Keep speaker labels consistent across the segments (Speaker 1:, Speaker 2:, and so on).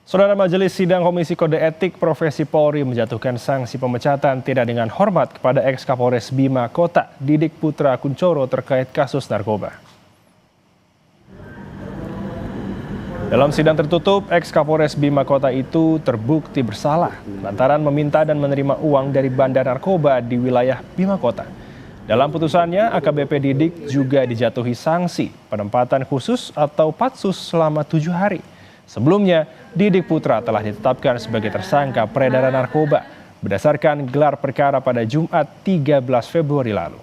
Speaker 1: Saudara Majelis Sidang Komisi Kode Etik Profesi Polri menjatuhkan sanksi pemecatan tidak dengan hormat kepada ex-Kapolres Bima Kota, Didik Putra Kuncoro terkait kasus narkoba. Dalam sidang tertutup, ex-Kapolres Bima Kota itu terbukti bersalah lantaran meminta dan menerima uang dari bandar narkoba di wilayah Bima Kota. Dalam putusannya, AKBP Didik juga dijatuhi sanksi penempatan khusus atau patsus selama 7 hari. Sebelumnya, Didik Putra telah ditetapkan sebagai tersangka peredaran narkoba berdasarkan gelar perkara pada Jumat 13 Februari lalu.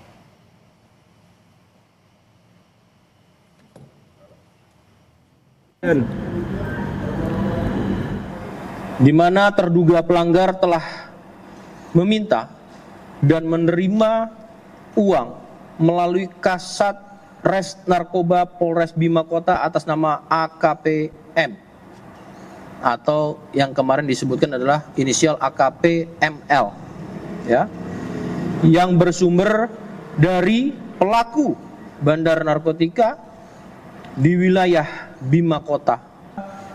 Speaker 2: Di mana terduga pelanggar telah meminta dan menerima uang melalui Kasat Res Narkoba Polres Bima Kota atas nama AKPM atau yang kemarin disebutkan adalah inisial AKPML, ya, yang bersumber dari pelaku bandar narkotika di wilayah Bima Kota.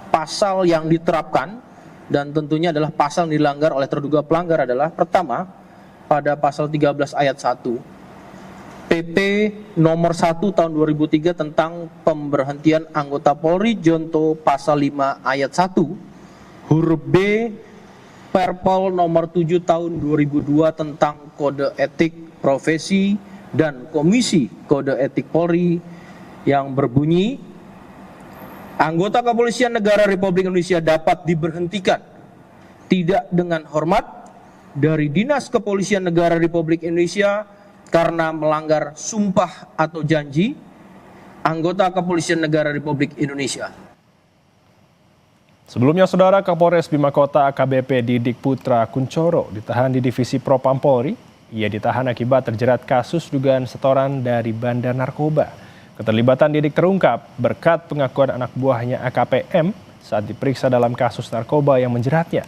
Speaker 2: Pasal yang diterapkan dan tentunya adalah pasal yang dilanggar oleh terduga pelanggar adalah pertama pada pasal 13 ayat 1 PP nomor 1 tahun 2003 tentang pemberhentian anggota Polri Jonto pasal 5 ayat 1 huruf B Perpol nomor 7 tahun 2002 tentang kode etik profesi dan Komisi Kode Etik Polri yang berbunyi anggota Kepolisian Negara Republik Indonesia dapat diberhentikan tidak dengan hormat dari Dinas Kepolisian Negara Republik Indonesia karena melanggar sumpah atau janji anggota Kepolisian Negara Republik Indonesia.
Speaker 1: Sebelumnya, Saudara, Kapolres Bima Kota AKBP Didik Putra Kuncoro ditahan di Divisi Propam Polri. Ia ditahan akibat terjerat kasus dugaan setoran dari bandar narkoba. Keterlibatan Didik terungkap berkat pengakuan anak buahnya AKPM saat diperiksa dalam kasus narkoba yang menjeratnya.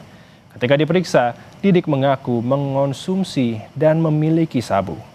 Speaker 1: Ketika diperiksa, Didik mengaku mengonsumsi dan memiliki sabu.